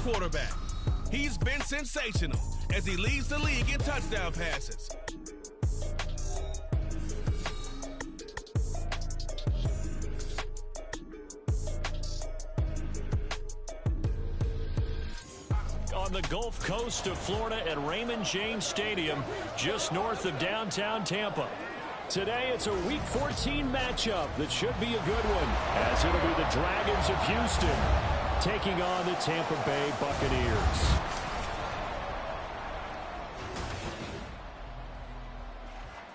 quarterback. He's been sensational as he leads the league in touchdown passes. On the Gulf Coast of Florida at Raymond James Stadium, just north of downtown Tampa. Today, it's a Week 14 matchup that should be a good one, as it'll be the Dragons of Houston taking on the Tampa Bay Buccaneers.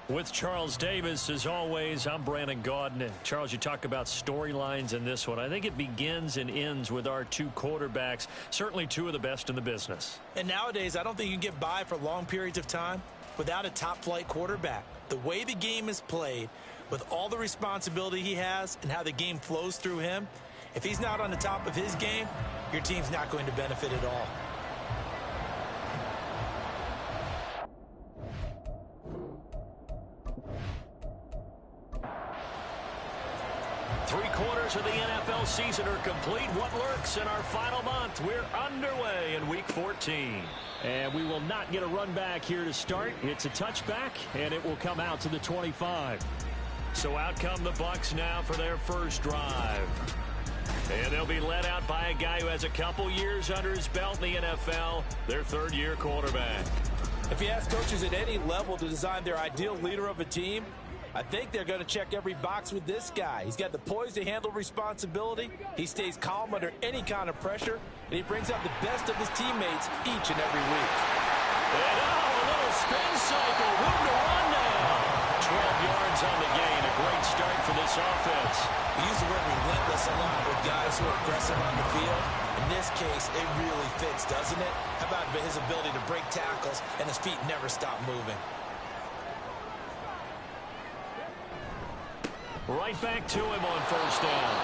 With Charles Davis, as always, I'm Brandon Gaudin. Charles, you talk about storylines in this one. I think it begins and ends with our two quarterbacks, certainly two of the best in the business. And nowadays, I don't think you can get by for long periods of time without a top-flight quarterback. The way the game is played, with all the responsibility he has and how the game flows through him, if he's not on the top of his game, your team's not going to benefit at all. Three-quarters of the NFL season are complete. What lurks in our final month? We're underway in Week 14. And we will not get a run back here to start. It's a touchback, and it will come out to the 25. So out come the Bucs now for their first drive. And they'll be led out by a guy who has a couple years under his belt in the NFL, their third-year quarterback. If you ask coaches at any level to design their ideal leader of a team, I think they're going to check every box with this guy. He's got the poise to handle responsibility. He stays calm under any kind of pressure, and he brings out the best of his teammates each and every week. And a little spin cycle. Room to run now. 12 yards on the gain. A great start for this offense. We use the word relentless a lot with guys who are aggressive on the field. In this case, it really fits, doesn't it? How about his ability to break tackles and his feet never stop moving? Right back to him on first down.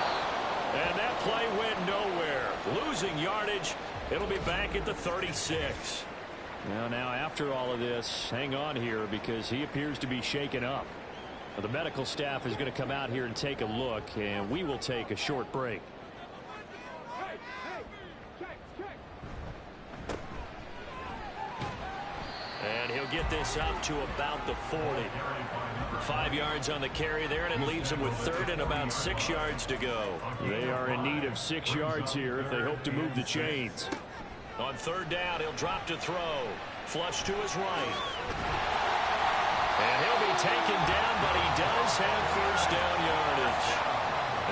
And that play went nowhere. Losing yardage. It'll be back at the 36. Now after all of this, hang on here because he appears to be shaken up. The medical staff is going to come out here and take a look, and we will take a short break. And he'll get this up to about the 40. 5 yards on the carry there, and it leaves him with third and about 6 yards to go. They are in need of 6 yards here if they hope to move the chains. On third down, he'll drop to throw. Flush to his right. And he'll be taken down, but he does have first down yardage.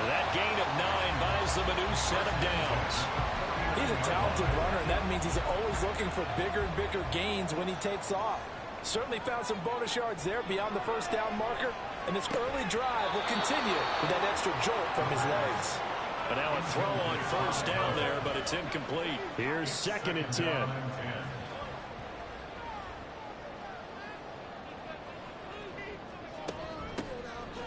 That gain of 9 buys them a new set of downs. He's a talented runner, and that means he's always looking for bigger and bigger gains when he takes off. Certainly found some bonus yards there beyond the first down marker, and this early drive will continue with that extra jolt from his legs. But now a throw on first down there, but it's incomplete. Here's 2nd and 10.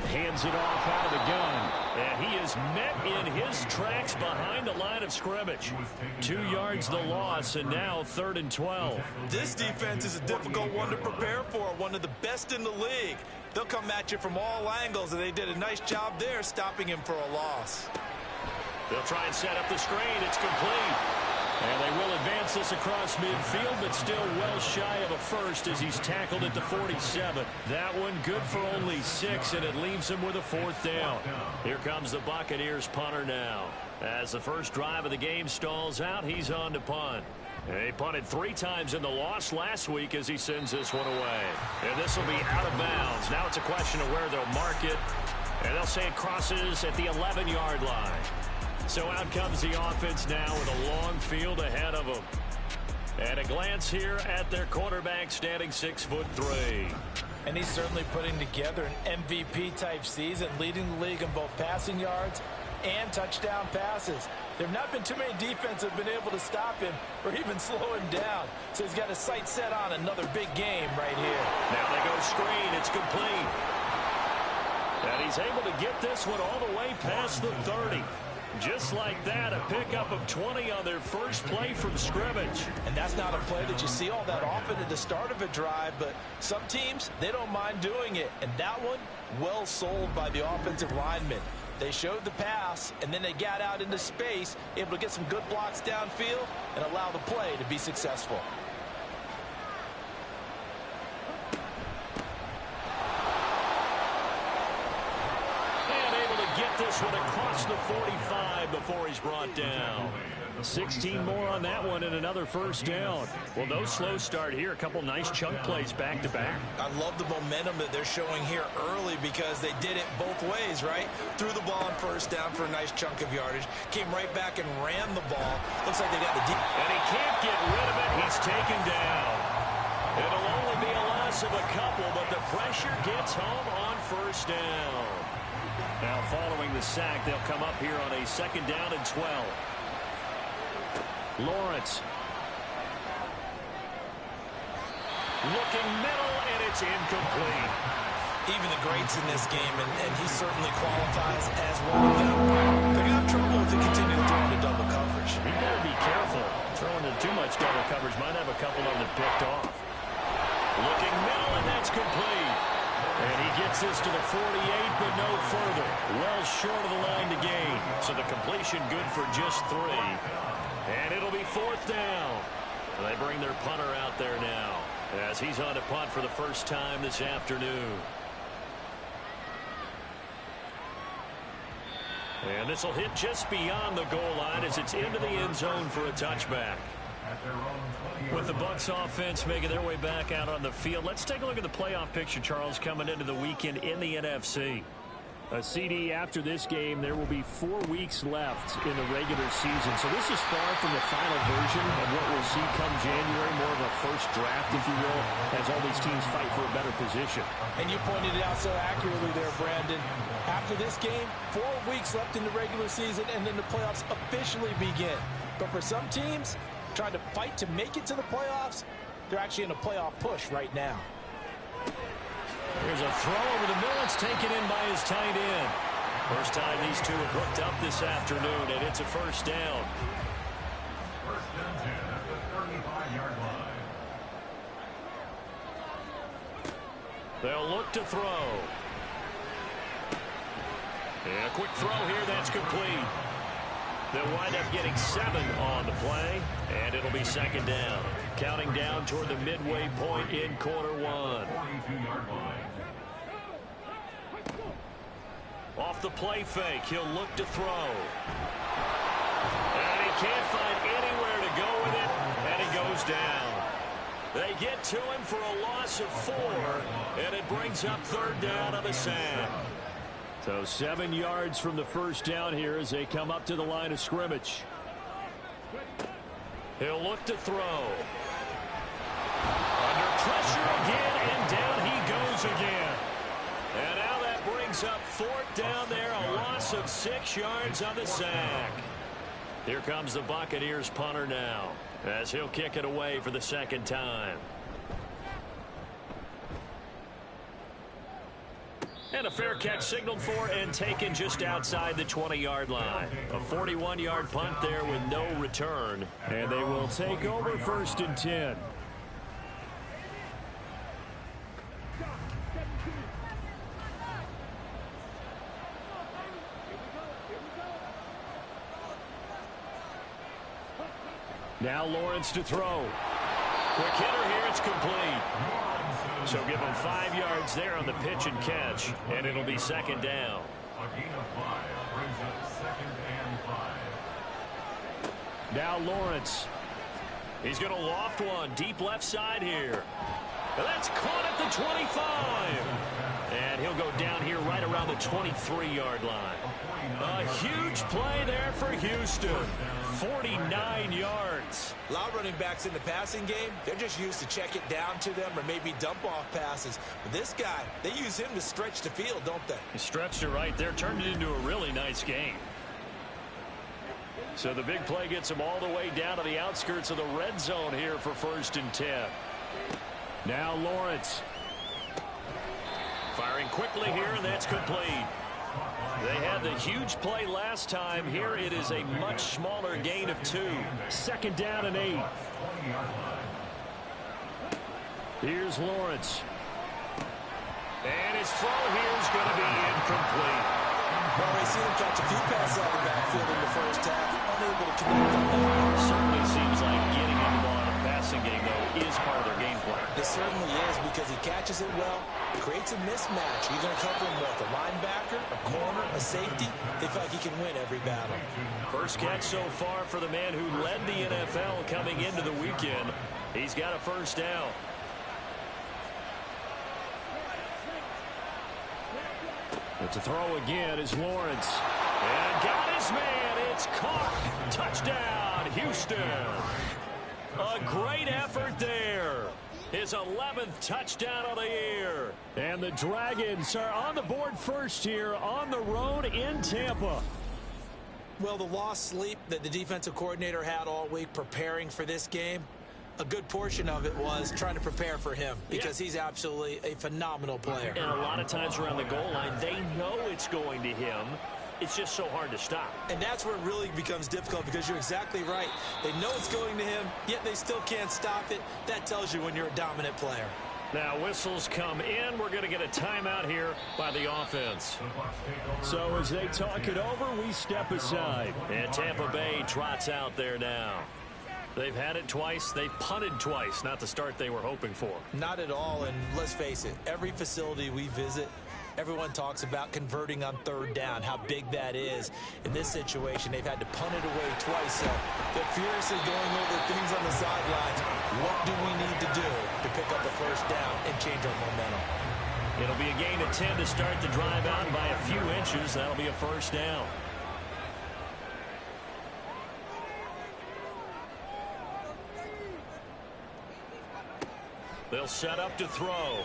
Hands it off out of the gun. And he is met in his tracks behind the line of scrimmage. 2 yards the loss, and now 3rd and 12. This defense is a difficult one to prepare for, one of the best in the league. They'll come at you from all angles, and they did a nice job there stopping him for a loss. They'll try and set up the screen. It's complete. And they will advance this across midfield, but still well shy of a first as he's tackled at the 47. That one good for only 6, and it leaves him with a 4th down. Here comes the Buccaneers punter now. As the first drive of the game stalls out, he's on to punt. He punted 3 times in the loss last week as he sends this one away. And this will be out of bounds. Now it's a question of where they'll mark it. And they'll say it crosses at the 11-yard line. So out comes the offense now with a long field ahead of them. And a glance here at their quarterback standing 6'3". And he's certainly putting together an MVP-type season, leading the league in both passing yards and touchdown passes. There have not been too many defenses that have been able to stop him or even slow him down. So he's got his sights set on another big game right here. Now they go screen. It's complete. And he's able to get this one all the way past the 30. Just like that, a pickup of 20 on their first play from scrimmage. And that's not a play that you see all that often at the start of a drive, but some teams, they don't mind doing it. And that one, well sold by the offensive lineman. They showed the pass, and then they got out into space, able to get some good blocks downfield and allow the play to be successful. And able to get this one across the 45 before he's brought down. 16 more on that one and another first down. Well, no slow start here. A couple nice chunk plays back-to-back. I love the momentum that they're showing here early because they did it both ways, right? Threw the ball on first down for a nice chunk of yardage. Came right back and ran the ball. Looks like they got the deep. And he can't get rid of it. He's taken down. It'll only be a loss of a couple, but the pressure gets home on first down. Now following the sack, they'll come up here on a 2nd down and 12. Lawrence. Looking middle, and it's incomplete. Even the greats in this game, and he certainly qualifies as one of them. They're going to have trouble if they continue to throw into double coverage. You better be careful. Throwing into too much double coverage might have a couple of them picked off. Looking middle, and that's complete. And he gets this to the 48, but no further. Well short of the line to gain. So the completion good for just 3. And it'll be 4th down. They bring their punter out there now as he's on to punt for the first time this afternoon. And this will hit just beyond the goal line as it's into the end zone for a touchback. With the Bucs offense making their way back out on the field, let's take a look at the playoff picture, Charles, coming into the weekend in the NFC. A CD after this game, there will be 4 weeks left in the regular season. So this is far from the final version of what we'll see come January, more of a first draft, if you will, as all these teams fight for a better position. And you pointed it out so accurately there, Brandon. After this game, 4 weeks left in the regular season, and then the playoffs officially begin. But for some teams, trying to fight to make it to the playoffs, they're actually in a playoff push right now. Here's a throw over the middle. It's taken in by his tight end. First time these two have hooked up this afternoon, and it's a first down. First and 10 at the 35-yard line. They'll look to throw. And a quick throw here. That's complete. They'll wind up getting 7 on the play, and it'll be 2nd down. Counting down toward the midway point in quarter 1. 42-yard line. Off the play fake, he'll look to throw. And he can't find anywhere to go with it, and he goes down. They get to him for a loss of 4, and it brings up 3rd down on the sack. So 7 yards from the first down here as they come up to the line of scrimmage. He'll look to throw. Under pressure again, and down he goes again. And now that brings up 4th down there, a loss of 6 yards on the sack. Here comes the Buccaneers punter now as he'll kick it away for the 2nd time. And a fair catch signaled for and taken just outside the 20-yard line. A 41-yard punt there with no return. And they will take over 1st and 10. Now Lawrence to throw. Quick hitter here, it's complete. So give him 5 yards there on the pitch and catch, and it'll be 2nd down. A gain of 5 brings up 2nd and 5. Now Lawrence. He's going to loft one deep left side here. And that's caught at the 25. And he'll go down here right around the 23-yard line. A huge play there for Houston. 49 yards. A lot of running backs in the passing game, they're just used to check it down to them or maybe dump off passes. But this guy, they use him to stretch the field, don't they? He stretched it right there, turned it into a really nice game. So the big play gets him all the way down to the outskirts of the red zone here for 1st and 10. Now Lawrence. Firing quickly here, and that's complete. They had the huge play last time. Here it is a much smaller gain of 2. 2nd down and 8. Here's Lawrence. And his throw here is going to be incomplete. Well, we've seen him catch a few passes out of the backfield in the first half, unable to connect on that. Certainly seems like getting him the ball in a passing game, though, is part of their game plan. It certainly is, because he catches it well, creates a mismatch. You're going to cover him with a linebacker, a corner, a safety. They feel like he can win every battle. First catch so far for the man who led the NFL coming into the weekend. He's got a first down. But to throw again is Lawrence. And got his man. It's caught. Touchdown, Houston. A great effort there. His 11th touchdown of the year. And the Dragons are on the board first here on the road in Tampa. Well, the lost sleep that the defensive coordinator had all week preparing for this game, a good portion of it was trying to prepare for him, because he's absolutely a phenomenal player. And a lot of times around the goal line, they know it's going to him. It's just so hard to stop. And that's where it really becomes difficult, because you're exactly right. They know it's going to him, yet they still can't stop it. That tells you when you're a dominant player. Now whistles come in. We're going to get a timeout here by the offense. So as they talk it over, we step aside. And Tampa Bay trots out there now. They've had it twice. They've punted twice. Not the start they were hoping for. Not at all, and let's face it, every facility we visit, everyone talks about converting on third down, how big that is. In this situation, they've had to punt it away twice, so they're furiously going over things on the sidelines. What do we need to do to pick up the first down and change our momentum? It'll be a gain of 10 to start the drive out by a few inches. That'll be a first down. They'll set up to throw.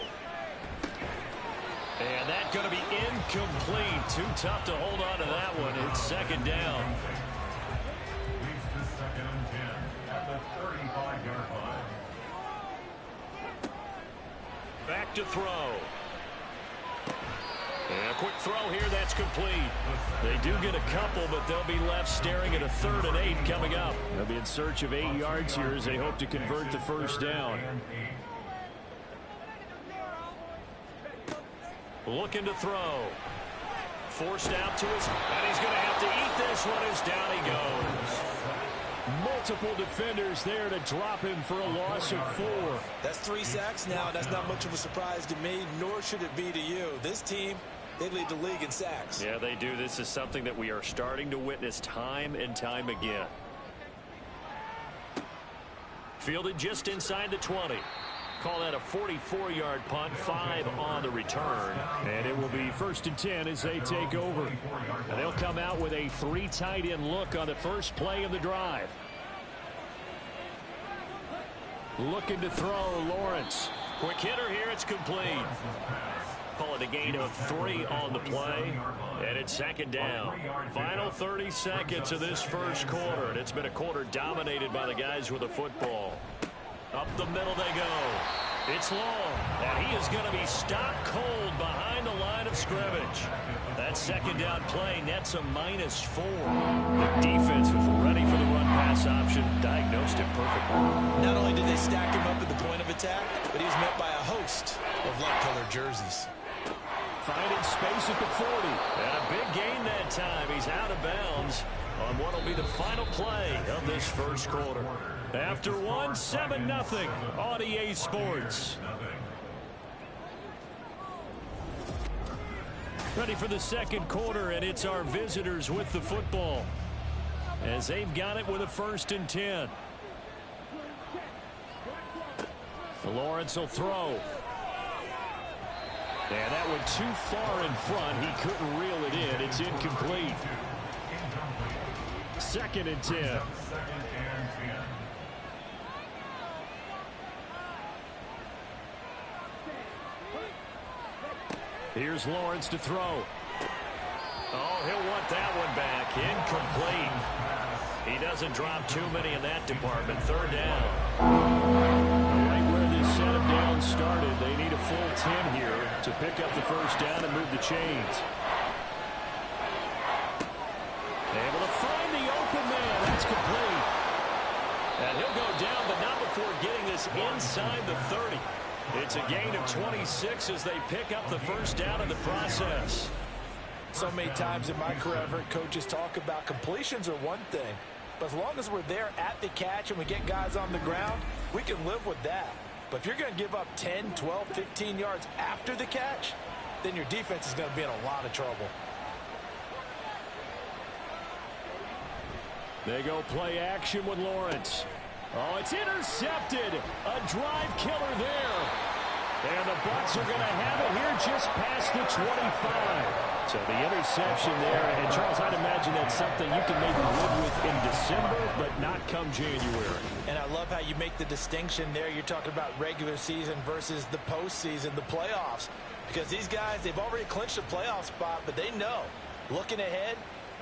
And that's going to be incomplete. Too tough to hold on to that one. It's second down. Leads to 2nd and 10 at the 35-yard line. Back to throw. And a quick throw here. That's complete. They do get a couple, but they'll be left staring at a 3rd and 8 coming up. They'll be in search of 8 yards here as they hope to convert the first down. Looking to throw. Forced out to his, and he's going to have to eat this one as down he goes. Multiple defenders there to drop him for a loss of 4. That's 3 sacks now. That's not much of a surprise to me, nor should it be to you. This team, they lead the league in sacks. Yeah, they do. This is something that we are starting to witness time and time again. Fielded just inside the 20. Call that a 44-yard punt, 5 on the return. And it will be 1st and 10 as they take over. And they'll come out with a 3 tight end look on the first play of the drive. Looking to throw, Lawrence. Quick hitter here, it's complete. Call it a gain of 3 on the play. And it's 2nd down. Final 30 seconds of this first quarter. And it's been a quarter dominated by the guys with the football. Up the middle they go. It's long, and he is going to be stopped cold behind the line of scrimmage. That 2nd down play nets a -4. The defense was ready for the run-pass option, diagnosed it perfectly. Not only did they stack him up at the point of attack, but he was met by a host of light-colored jerseys. Finding space at the 40. And a big gain that time. He's out of bounds on what will be the final play of this first quarter. After 1, 7-0 on EA Sports. Ready for the second quarter, and it's our visitors with the football as they've got it with a 1st and 10. Lawrence will throw. And that one too far in front. He couldn't reel it in. It's incomplete. 2nd and 10. Here's Lawrence to throw. Oh, he'll want that one back. Incomplete. He doesn't drop too many in that department. 3rd down. Right where this set of downs started, they need a full 10 here to pick up the first down and move the chains. Able to find the open man. That's complete. And he'll go down, but not before getting this inside the 30. It's a gain of 26 as they pick up the first down in the process. So many times in my career, I've heard coaches talk about completions are one thing, but as long as we're there at the catch and we get guys on the ground, we can live with that. But if you're going to give up 10, 12, 15 yards after the catch, then your defense is going to be in a lot of trouble. They go play action with Lawrence. Oh, it's intercepted. A drive killer there. And the Bucs are going to have it here just past the 25. So the interception there. And, Charles, I'd imagine that's something you can maybe live with in December, but not come January. And I love how you make the distinction there. You're talking about regular season versus the postseason, the playoffs. Because these guys, they've already clinched a playoff spot, but they know, looking ahead,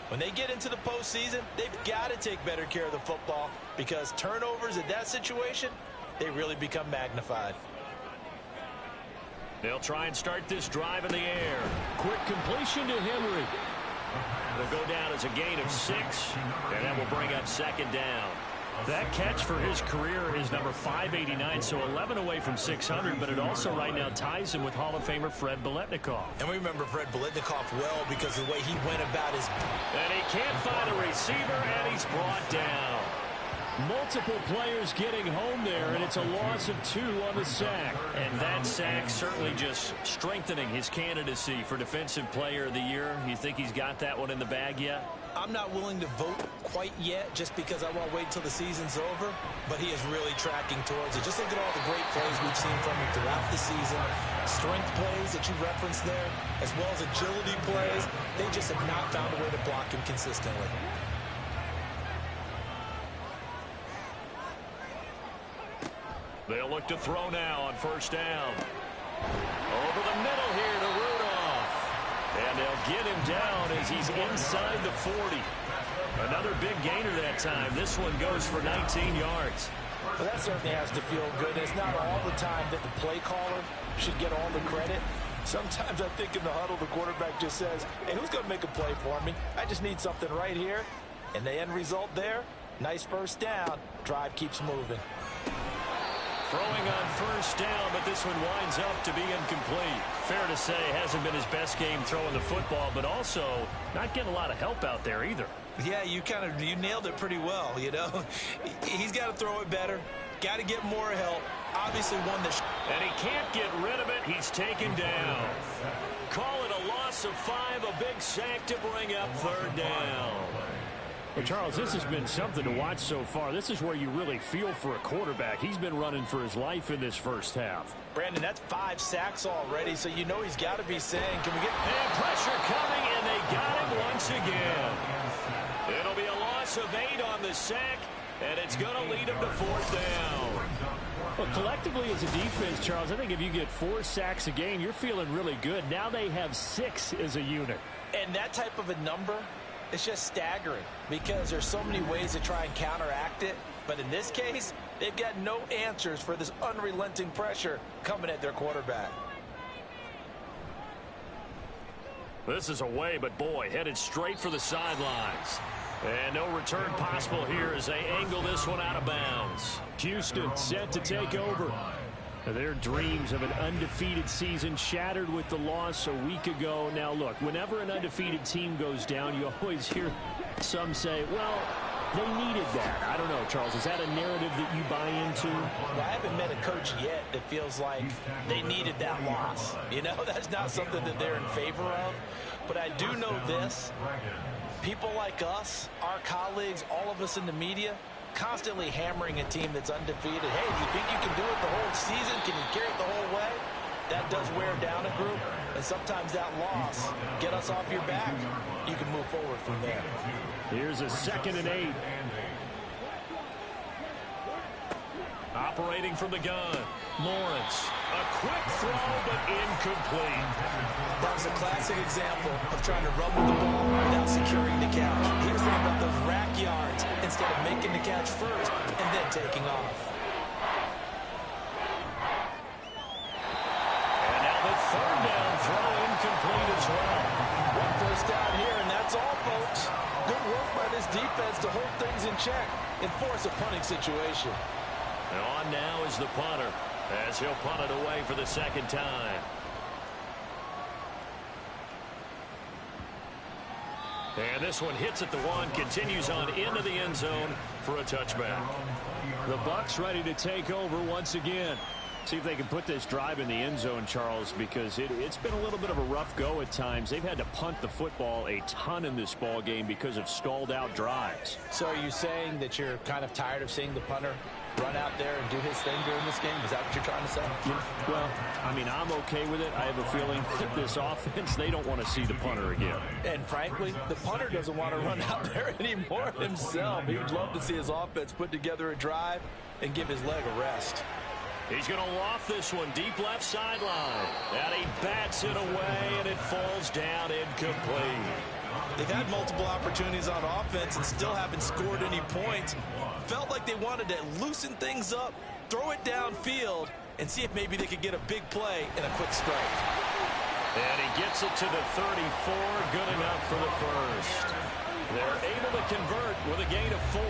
when they get into the postseason, they've got to take better care of the football because turnovers in that situation, they really become magnified. They'll try and start this drive in the air. Quick completion to Henry. It'll go down as a gain of 6, and that will bring up second down. That catch for his career is number 589, so 11 away from 600, but it also right now ties him with Hall of Famer Fred Biletnikoff. And we remember Fred Biletnikoff well because of the way he went about his... And he can't find a receiver, and he's brought down. Multiple players getting home there, and it's a loss of 2 on the sack. And that sack certainly just strengthening his candidacy for Defensive Player of the Year. You think he's got that one in the bag yet? I'm not willing to vote quite yet just because I won't wait until the season's over, but he is really tracking towards it. Just look at all the great plays we've seen from him throughout the season. Strength plays that you referenced there, as well as agility plays. They just have not found a way to block him consistently. They'll look to throw now on first down. Over the middle here to Rudolph. And they'll get him down as he's inside the 40. Another big gainer that time. This one goes for 19 yards. Well, that certainly has to feel good. It's not all the time that the play caller should get all the credit. Sometimes I think in the huddle, the quarterback just says, hey, who's going to make a play for me? I just need something right here. And the end result there, nice first down. Drive keeps moving. Throwing on first down, but this one winds up to be incomplete. Fair to say, hasn't been his best game throwing the football, but also not getting a lot of help out there either. Yeah, you nailed it pretty well, you know. He's got to throw it better. Got to get more help. Obviously one that... And he can't get rid of it. He's taken down. Call it a loss of 5, a big sack to bring up third down. Well, Charles, this has been something to watch so far. This is where you really feel for a quarterback. He's been running for his life in this first half. Brandon, that's 5 sacks already, so you know he's got to be saying, can we get... And pressure coming, and they got him once again. It'll be a loss of 8 on the sack, and it's going to lead him to fourth down. Well, collectively as a defense, Charles, I think if you get 4 sacks a game, you're feeling really good. Now they have 6 as a unit. And that type of a number... it's just staggering because there's so many ways to try and counteract it. But in this case, they've got no answers for this unrelenting pressure coming at their quarterback. This is away, but boy, headed straight for the sidelines. And no return possible here as they angle this one out of bounds. Houston set to take over. Their dreams of an undefeated season shattered with the loss a week ago. Now, look, whenever an undefeated team goes down, you always hear some say, well, they needed that. I don't know, Charles. Is that a narrative that you buy into? Well, I haven't met a coach yet that feels like they needed that loss. You know, that's not something that they're in favor of. But I do know this. People like us, our colleagues, all of us in the media, constantly hammering a team that's undefeated. Hey, do you think you can do it the whole season? Can you carry it the whole way? That does wear down a group, and sometimes that loss get us off your back. You can move forward from there. Here's a 2nd and 8. Operating from the gun, Lawrence. A quick throw, but incomplete. That was a classic example of trying to run with the ball without securing the catch. He was thinking about those rack yards instead of making the catch first and then taking off. And now the third down throw incomplete as well. One first down here, and that's all, folks. Good work by this defense to hold things in check and force a punting situation. And on now is the punter as he'll punt it away for the 2nd time. And this one hits at the 1, continues on into the end zone for a touchback. The Bucs ready to take over once again. See if they can put this drive in the end zone, Charles, because it's been a little bit of a rough go at times. They've had to punt the football a ton in this ball game because of stalled out drives. So are you saying that you're kind of tired of seeing the punter run out there and do his thing during this game? Is that what you're trying to say? Yeah, well, I mean, I'm okay with it. I have a feeling that this offense, they don't want to see the punter again. And frankly, the punter doesn't want to run out there anymore himself. He would love to see his offense put together a drive and give his leg a rest. He's going to loft this one deep left sideline. And he bats it away, and it falls down incomplete. They've had multiple opportunities on offense and still haven't scored any points. Felt like they wanted to loosen things up, throw it downfield, and see if maybe they could get a big play and a quick strike. And he gets it to the 34, good enough for the first. They're able to convert with a gain of 4.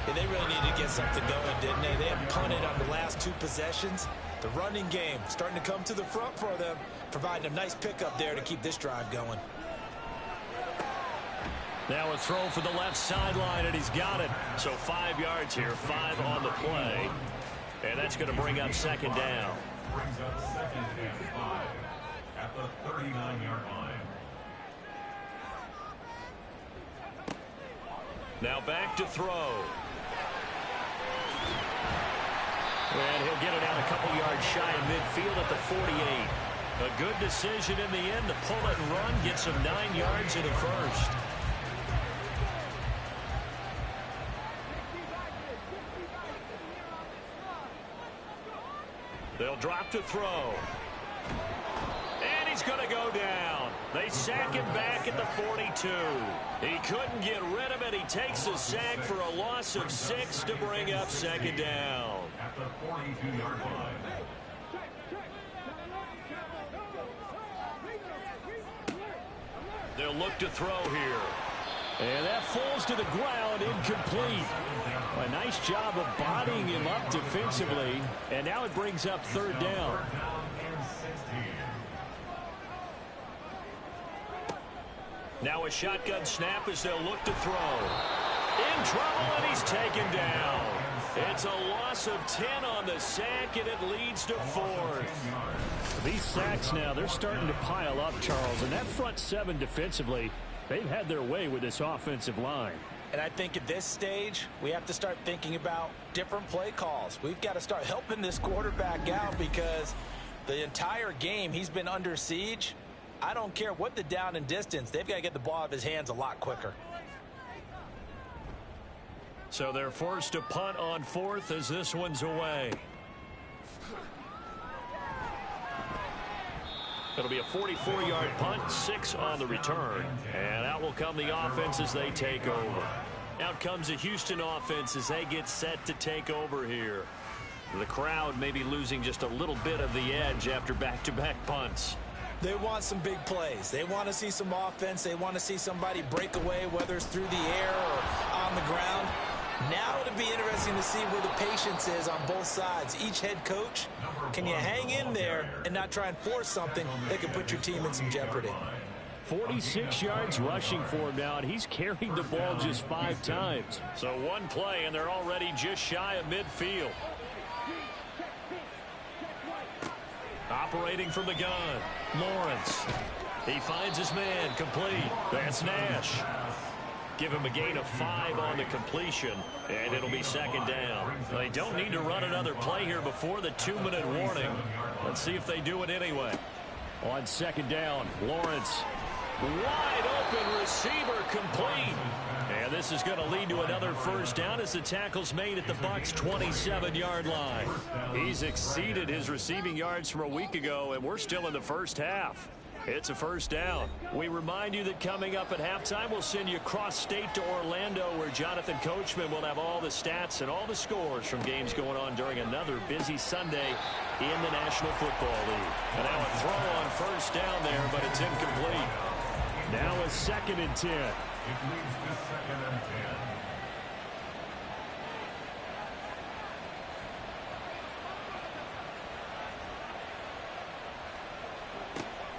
And they really needed to get something going, didn't they? They had punted on the last 2 possessions. The running game starting to come to the front for them, providing a nice pickup there to keep this drive going. Now a throw for the left sideline, and he's got it. So 5 yards here, 5 on the play. And that's going to bring up second down. Brings up second and 5 at the 39-yard line. Now back to throw. And he'll get it out a couple yards shy of midfield at the 48. A good decision in the end to pull it and run, get some 9 yards in the first. They'll drop to throw. And he's going to go down. They sack him back at the 42. He couldn't get rid of it. He takes a sack for a loss of 6 to bring up second down. At the 42-yard line. They'll look to throw here. And that falls to the ground, incomplete. A nice job of bodying him up defensively. And now it brings up third down. Now a shotgun snap as they'll look to throw. In trouble, and he's taken down. It's a loss of 10 on the sack, and it leads to 4th. These sacks now, they're starting to pile up, Charles. And that front 7 defensively, they've had their way with this offensive line. And I think at this stage, we have to start thinking about different play calls. We've got to start helping this quarterback out because the entire game he's been under siege. I don't care what the down and distance. They've got to get the ball out of his hands a lot quicker. So they're forced to punt on 4th as this one's away. It'll be a 44-yard punt, 6 on the return. And out will come the offense as they take over. Out comes the Houston offense as they get set to take over here. The crowd may be losing just a little bit of the edge after back-to-back punts. They want some big plays. They want to see some offense. They want to see somebody break away, whether it's through the air or on the ground. Now it'll be interesting to see where the patience is on both sides. Each head coach, can you hang in there and not try and force something that could put your team in some jeopardy? 46 yards rushing for him now, and he's carried the ball just 5 times. So one play, and they're already just shy of midfield. Operating from the gun, Lawrence. He finds his man, complete. That's Nash. Give him a gain of 5 on the completion, and it'll be second down. They don't need to run another play here before the 2-minute warning. Let's see if they do it anyway. On second down, Lawrence. Wide open receiver, complete. And this is going to lead to another first down as the tackle's made at the Bucs' 27-yard line. He's exceeded his receiving yards from a week ago, and we're still in the first half. It's a first down. We remind you that coming up at halftime, we'll send you cross-state to Orlando, where Jonathan Coachman will have all the stats and all the scores from games going on during another busy Sunday in the National Football League. And now a throw on first down there, but it's incomplete. Now a 2nd and 10. It leads to 2nd and 10.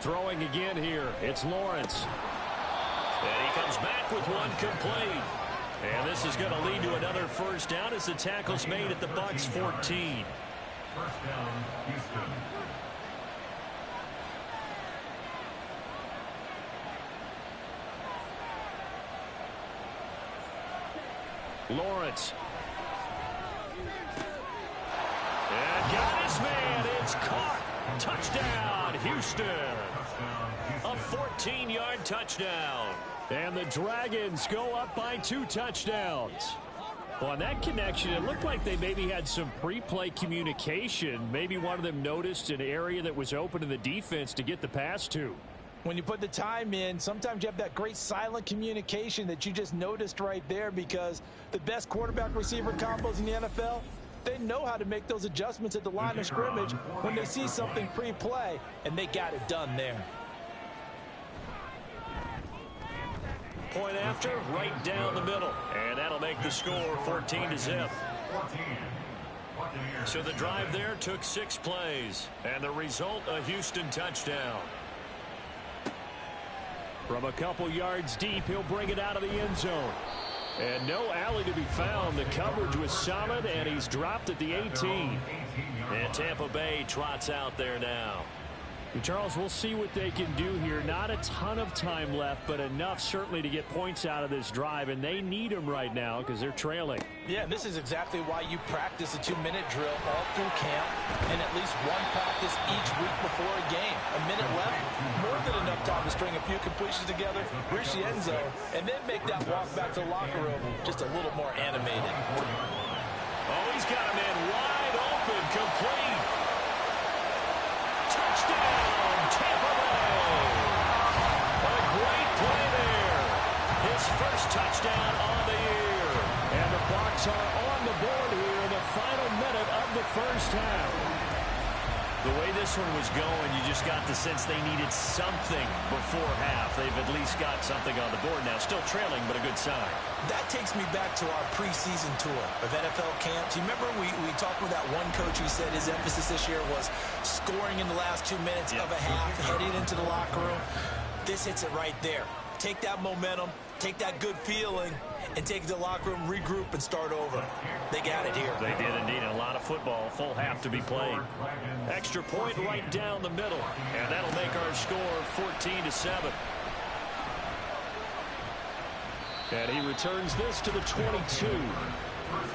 Throwing again here, it's Lawrence. And he comes back with one complete. And this is going to lead to another first down as the tackle's made at the Bucs 14. First down, Houston. Lawrence. And got his man. It's caught. Touchdown, Houston. A 14-yard touchdown. And the Dragons go up by 2 touchdowns. Well, on that connection, it looked like they maybe had some pre-play communication. Maybe one of them noticed an area that was open to the defense to get the pass to. When you put the time in, sometimes you have that great silent communication that you just noticed right there, because the best quarterback-receiver combos in the NFL, they know how to make those adjustments at the line of scrimmage when they see something pre-play, and they got it done there. Point after, right down the middle. And that'll make the score 14-0. So the drive there took 6 plays. And the result, a Houston touchdown. From a couple yards deep, he'll bring it out of the end zone. And no alley to be found. The coverage was solid, and he's dropped at the 18. And Tampa Bay trots out there now. Charles, we'll see what they can do here. Not a ton of time left, but enough certainly to get points out of this drive, and they need them right now because they're trailing. Yeah, and this is exactly why you practice a 2-minute drill all through camp and at least one practice each week before a game. A minute left, more than enough time to string a few completions together, reach the end zone, and then make that walk back to the locker room just a little more animated. Oh, he's got a man wide open, complete. Touchdown, Tampa Bay. What a great play there. His first touchdown on the year. And the Bucs are on the board here in the final minute of the first half. The way this one was going, you just got the sense they needed something before half. They've at least got something on the board now. Still trailing, but a good sign. That takes me back to our preseason tour of NFL camps. You remember we talked with that one coach who said his emphasis this year was scoring in the last 2 minutes of a half, heading into the locker room. This hits it right there. Take that momentum, take that good feeling, and take it to the locker room, regroup, and start over. They got it here. They did indeed. A lot of football, full half to be played. Extra point right down the middle, and that'll make our score 14-7. And he returns this to the 22.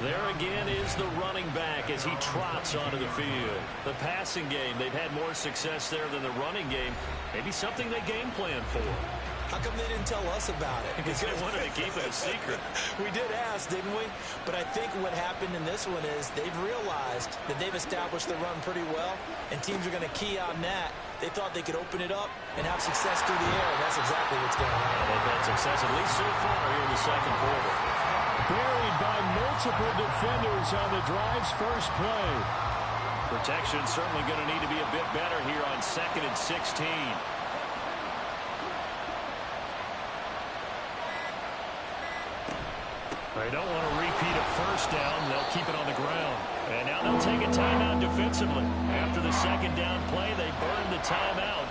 There again is the running back as he trots onto the field. The passing game, they've had more success there than the running game. Maybe something they game plan for. How come they didn't tell us about it? Because they wanted to keep it a secret. We did ask, didn't we? But I think what happened in this one is they've realized that they've established the run pretty well, and teams are going to key on that. They thought they could open it up and have success through the air, and that's exactly what's going on. They've had success, at least so far, here in the second quarter. Buried by multiple defenders on the drive's first play. Protection certainly going to need to be a bit better here on 2nd and 16. They don't want to repeat a first down. They'll keep it on the ground. And now they'll take a timeout defensively. After the second down play, they burn the timeout,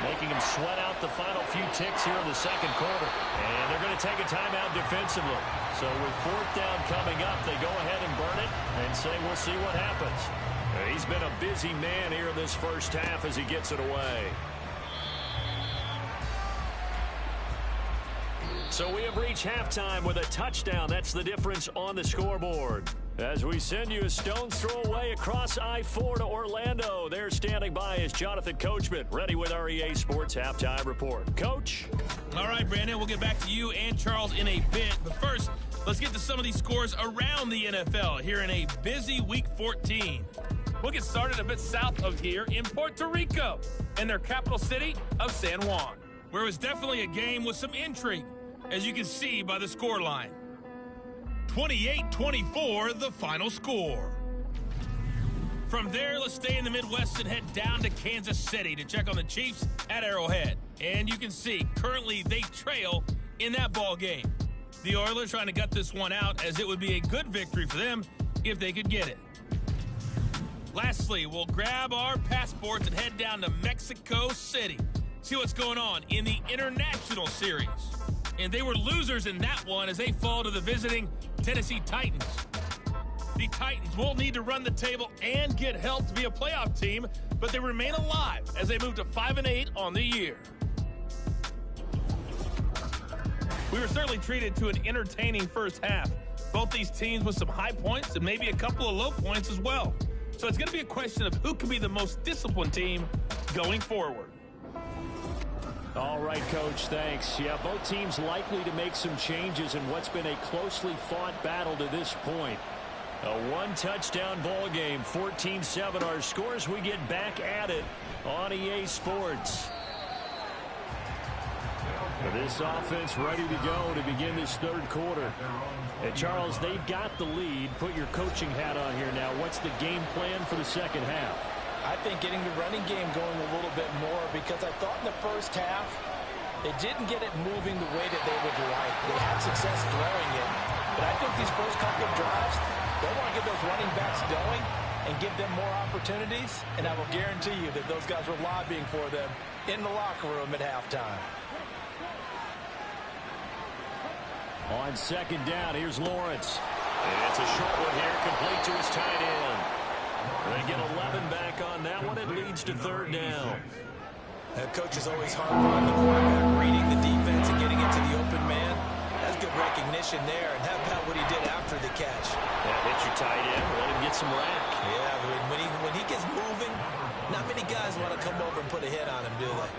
making them sweat out the final few ticks here in the second quarter. And they're going to take a timeout defensively. So with 4th down coming up, they go ahead and burn it and say, we'll see what happens. He's been a busy man here in this first half as he gets it away. So we have reached halftime with a touchdown. That's the difference on the scoreboard. As we send you a stone's throw away across I-4 to Orlando. There standing by is Jonathan Coachman, ready with our EA Sports Halftime Report. Coach? All right, Brandon, we'll get back to you and Charles in a bit. But first, let's get to some of these scores around the NFL here in a busy Week 14. We'll get started a bit south of here in Puerto Rico, in their capital city of San Juan, where it was definitely a game with some intrigue, as you can see by the score line. 28-24, the final score. From there, let's stay in the Midwest and head down to Kansas City to check on the Chiefs at Arrowhead. And you can see, currently they trail in that ball game. The Oilers trying to gut this one out, as it would be a good victory for them if they could get it. Lastly, we'll grab our passports and head down to Mexico City. See what's going on in the International Series. And they were losers in that one as they fall to the visiting Tennessee Titans. The Titans will need to run the table and get help to be a playoff team, but they remain alive as they move to 5-8 on the year. We were certainly treated to an entertaining first half. Both these teams with some high points and maybe a couple of low points as well. So it's going to be a question of who can be the most disciplined team going forward. All right, Coach, thanks. Yeah, both teams likely to make some changes in what's been a closely fought battle to this point. A one-touchdown ball game, 14-7 our scores. We get back at it on EA Sports. This offense ready to go to begin this third quarter. And Charles, they've got the lead. Put your coaching hat on here now. What's the game plan for the second half? I think getting the running game going a little bit more, because I thought in the first half they didn't get it moving the way that they would like. They had success throwing it, but I think these first couple of drives, they want to get those running backs going and give them more opportunities, and I will guarantee you that those guys were lobbying for them in the locker room at halftime. On second down, here's Lawrence. It's a short one here, complete to his tight end. They get 11 back on that one. It leads to third down. Coach is always hard on the quarterback, reading the defense and getting into the open man. That's good recognition there. And how about what he did after the catch? Yeah, hit your tight end, let him get some rack. Yeah, when he gets moving, not many guys want to come over and put a hit on him, do they?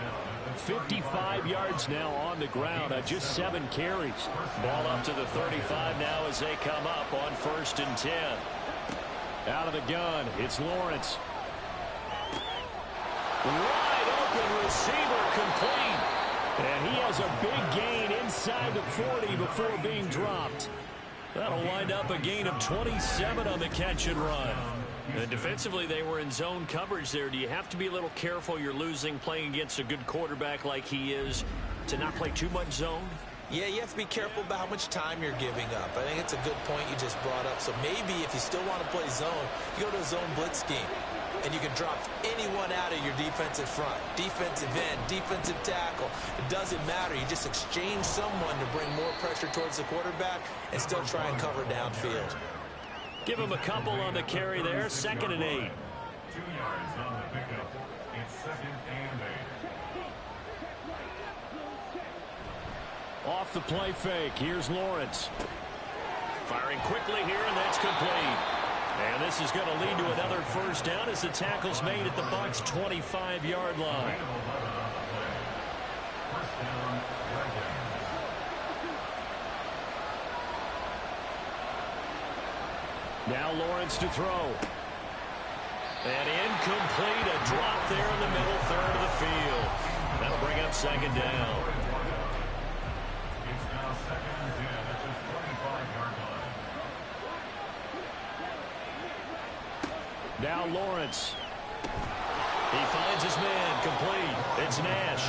55 yards now on the ground on just 7 carries. Ball up to the 35 now as they come up on 1st and 10. Out of the gun, it's Lawrence. Wide open receiver, complete. And he has a big gain inside the 40 before being dropped. That'll wind up a gain of 27 on the catch and run. And defensively, they were in zone coverage there. Do you have to be a little careful? You're losing playing against a good quarterback like he is to not play too much zone? Yeah, you have to be careful about how much time you're giving up. I think it's a good point you just brought up. So maybe if you still want to play zone, you go to a zone blitz scheme. And you can drop anyone out of your defensive front. Defensive end, defensive tackle. It doesn't matter. You just exchange someone to bring more pressure towards the quarterback and still try and cover downfield. Give him a couple on the carry there. 2nd and 8. 2 yards on the pickup. It's 2nd and 8. Off the play fake, here's Lawrence. Firing quickly here, and that's complete. And this is going to lead to another first down as the tackle's made at the Bucs' 25-yard line. First down, Dragons. Now Lawrence to throw. And incomplete, a drop there in the middle third of the field. That'll bring up 2nd down. It's now 2nd and 10 at the 25-yard line. Now Lawrence. He finds his man, complete. It's Nash.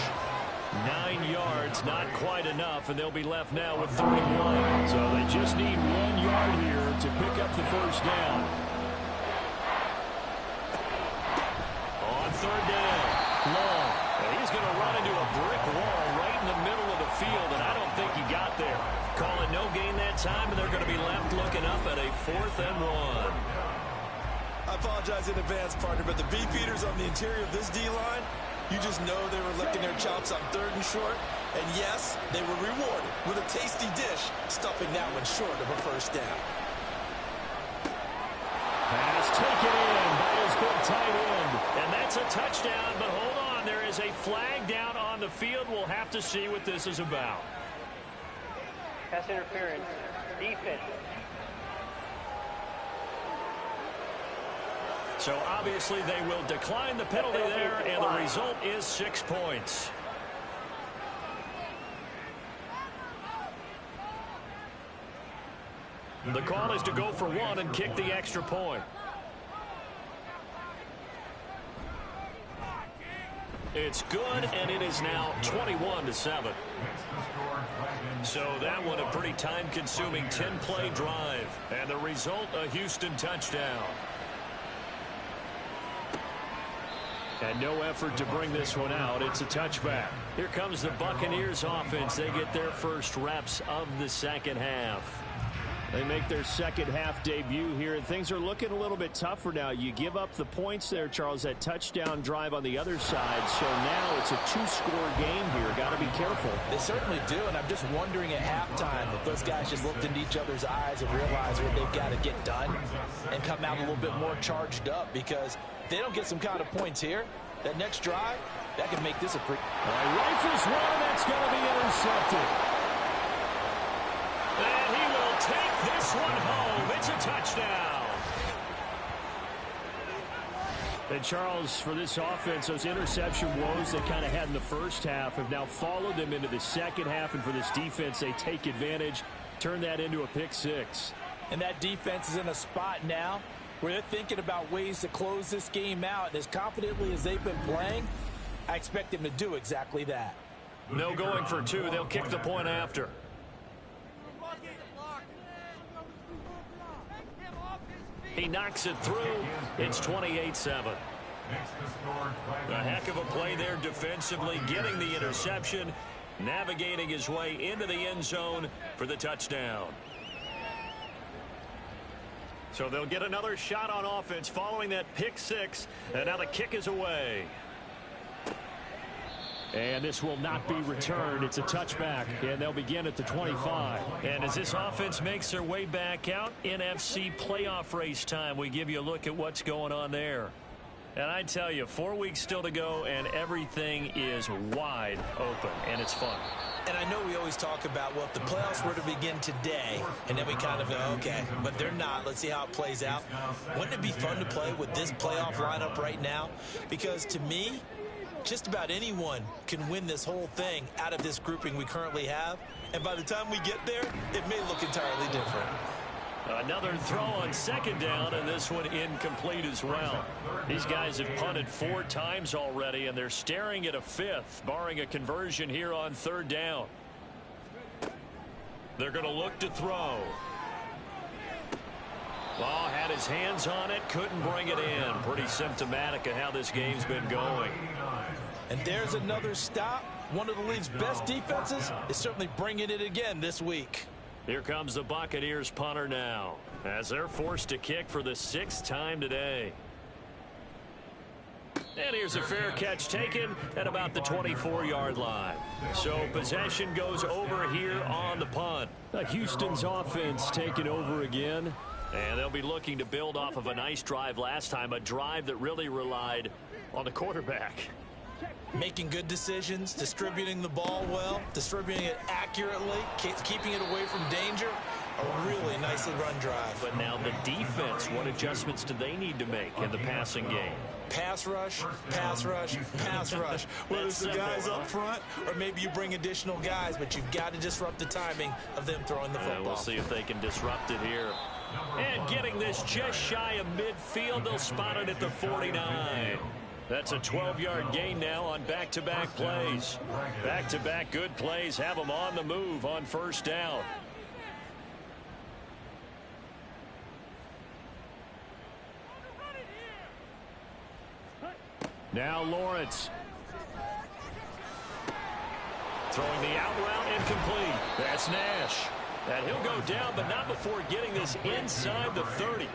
9 yards, not quite enough, and they'll be left now with 31. So they just need 1 yard here to pick up the first down. On 3rd down, long. And he's going to run into a brick wall right in the middle of the field, and I don't think he got there. Calling no gain that time, and they're going to be left looking up at a 4th and 1. I apologize in advance, partner, but the beefeaters on the interior of this D-line, you just know they were licking their chops on 3rd and short. And yes, they were rewarded with a tasty dish, stuffing that one short of a first down. Pass taken in by his big tight end. And that's a touchdown, but hold on. There is a flag down on the field. We'll have to see what this is about. Pass interference. Defense. So obviously they will decline the penalty there, and the result is 6 points. The call is to go for 1 and kick the extra point. It's good, and it is now 21-7. So that one a pretty time-consuming 10-play drive, and the result a Houston touchdown. And no effort to bring this one out. It's a touchback. Here comes the Buccaneers offense. They get their first reps of the second half. They make their second half debut here, and things are looking a little bit tougher now. You give up the points there, Charles, that touchdown drive on the other side. So now it's a 2-score game here. Got to be careful. They certainly do, and I'm just wondering at halftime if those guys just looked into each other's eyes and realized what they've got to get done and come out a little bit more charged up, because if they don't get some kind of points here, that next drive, that could make this a pretty... Rifles one, that's going to be intercepted. And he will take this one home. It's a touchdown. And Charles, for this offense, those interception woes they kind of had in the first half have now followed them into the second half. And for this defense, they take advantage, turn that into a pick six. And that defense is in a spot now where they're thinking about ways to close this game out. And as confidently as they've been playing, I expect them to do exactly that. No going for two. They'll kick the point after. He knocks it through. It's 28-7. A heck of a play there defensively, getting the interception, navigating his way into the end zone for the touchdown. So they'll get another shot on offense following that pick six, and now the kick is away. And this will not be returned. It's a touchback, and they'll begin at the 25. And as this offense makes their way back out, NFC playoff race time, we give you a look at what's going on there. And I tell you, 4 weeks still to go, and everything is wide open, and it's fun. And I know we always talk about, well, if the playoffs were to begin today, and then we kind of go, okay, but they're not. Let's see how it plays out. Wouldn't it be fun to play with this playoff lineup right now? Because to me, just about anyone can win this whole thing out of this grouping we currently have. And by the time we get there, it may look entirely different. Another throw on second down, and this one incomplete as well. These guys have punted 4 times already, and they're staring at a fifth, barring a conversion here on third down. They're going to look to throw. Ball had his hands on it, couldn't bring it in. Pretty symptomatic of how this game's been going. And there's another stop. One of the league's best defenses is certainly bringing it again this week. Here comes the Buccaneers punter now, as they're forced to kick for the 6th time today. And here's a fair catch taken at about the 24-yard line. So possession goes over here on the punt. Houston's offense taking over again. And they'll be looking to build off of a nice drive last time, a drive that really relied on the quarterback. Making good decisions, distributing the ball well, distributing it accurately, keeping it away from danger. A really nicely run drive. But now the defense, what adjustments do they need to make in the passing game? Pass rush, pass rush, pass rush. Whether it's the guys up front or maybe you bring additional guys, but you've got to disrupt the timing of them throwing the football. We'll see if they can disrupt it here. And getting this just shy of midfield, they'll spot it at the 49. That's a 12-yard gain now on back-to-back plays. Back-to-back good plays have them on the move on first down. Now Lawrence. Throwing the out route incomplete. That's Nash. And he'll go down, but not before getting this inside the 30.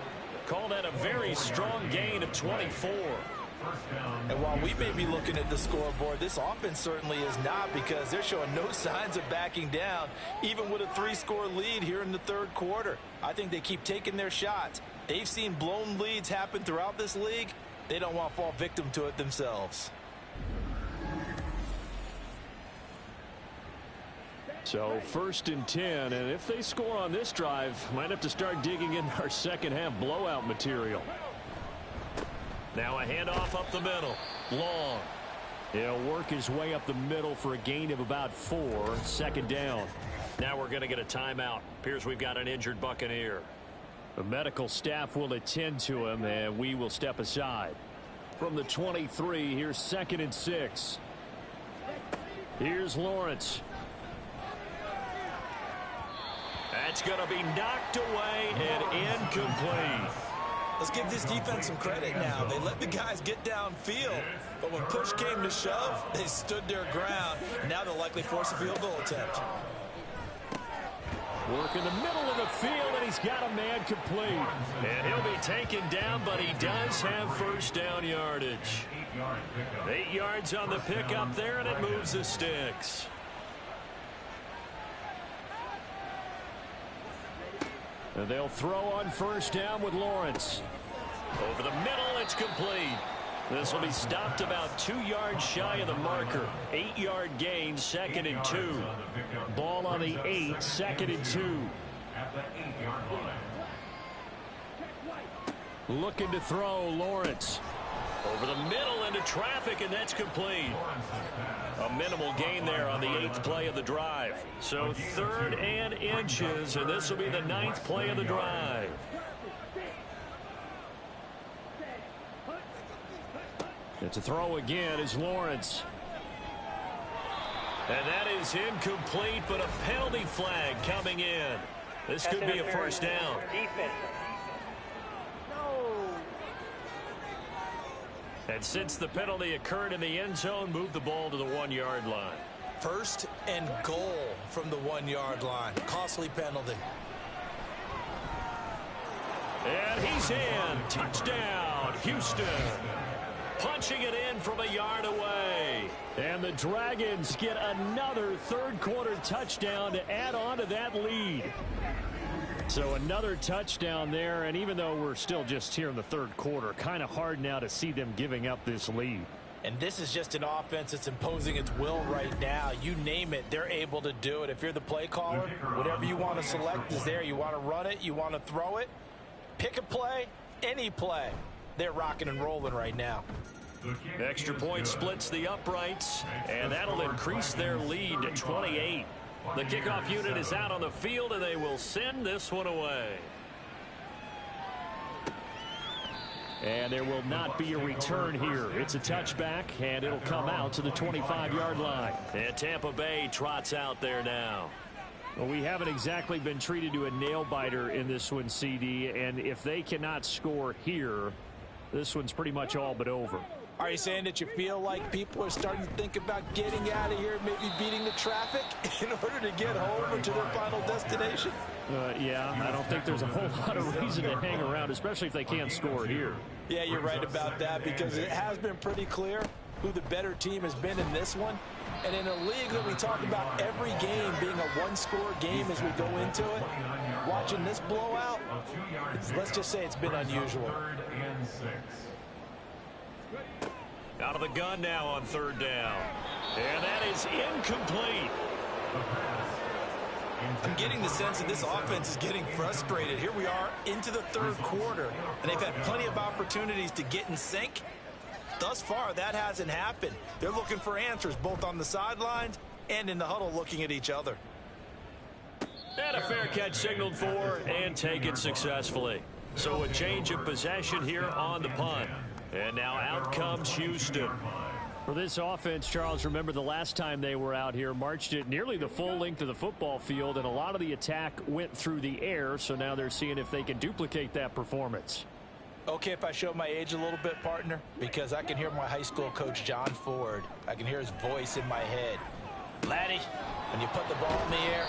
Call that a very strong gain of 24. And while we may be looking at the scoreboard, this offense certainly is not, because they're showing no signs of backing down, even with a 3-score lead here in the third quarter. I think they keep taking their shots. They've seen blown leads happen throughout this league. They don't want to fall victim to it themselves. So 1st and 10, and if they score on this drive, might have to start digging in our second half blowout material. Now a handoff up the middle. Long. He'll work his way up the middle for a gain of about 4. 2nd down. Now we're going to get a timeout. Appears we've got an injured Buccaneer. The medical staff will attend to him, and we will step aside. From the 23, here's 2nd and 6. Here's Lawrence. That's going to be knocked away and incomplete. Let's give this defense some credit now. They let the guys get downfield, but when push came to shove, they stood their ground, and now they'll likely force a field goal attempt. Work in the middle of the field, and he's got a man complete. And he'll be taken down, but he does have first down yardage. 8 yards on the pickup there, and it moves the sticks. And they'll throw on first down with Lawrence. Over the middle, it's complete. This will be stopped about 2 yards shy of the marker. 8-yard gain, 2nd and 2. Ball on the 8, 2nd and 2. Looking to throw, Lawrence. Over the middle into traffic, and that's complete. A minimal gain there on the 8th play of the drive. So 3rd and inches, and this will be the 9th play of the drive. It's a throw again is Lawrence. And that is incomplete, but a penalty flag coming in. This could be a first down. And since the penalty occurred in the end zone, move the ball to the 1-yard line. 1st and goal from the 1-yard line. Costly penalty. And he's in. Touchdown, Houston. Punching it in from a yard away. And the Dragons get another third-quarter touchdown to add on to that lead. So another touchdown there, and even though we're still just here in the third quarter, kind of hard now to see them giving up this lead. And this is just an offense that's imposing its will right now. You name it, they're able to do it. If you're the play caller, whatever you want to select is there. You want to run it, you want to throw it, pick a play, any play. They're rocking and rolling right now. Extra point splits the uprights, and that'll increase their lead to 28. The kickoff unit is out on the field, and they will send this one away. And there will not be a return here. It's a touchback, and it'll come out to the 25-yard line. And Tampa Bay trots out there now. Well, we haven't exactly been treated to a nail-biter in this one, CD, and if they cannot score here, this one's pretty much all but over. Are you saying that you feel like people are starting to think about getting out of here, maybe beating the traffic in order to get home or to their final destination? Yeah, I don't think there's a whole lot of reason to hang around, especially if they can't score here. Yeah, you're right about that, because it has been pretty clear who the better team has been in this one. And in a league that we talk about every game being a one-score game as we go into it, watching this blowout, let's just say it's been unusual. Out of the gun now on 3rd down. And that is incomplete. I'm getting the sense that this offense is getting frustrated. Here we are into the 3rd quarter, and they've had plenty of opportunities to get in sync. Thus far, that hasn't happened. They're looking for answers both on the sidelines and in the huddle looking at each other. And a fair catch signaled for and taken successfully. So a change of possession here on the punt. And now out comes Houston. For this offense, Charles, remember the last time they were out here, marched it nearly the full length of the football field, and a lot of the attack went through the air, so now they're seeing if they can duplicate that performance. Okay, if I show my age a little bit, partner, because I can hear my high school coach, John Ford. I can hear his voice in my head. Laddie, when you put the ball in the air,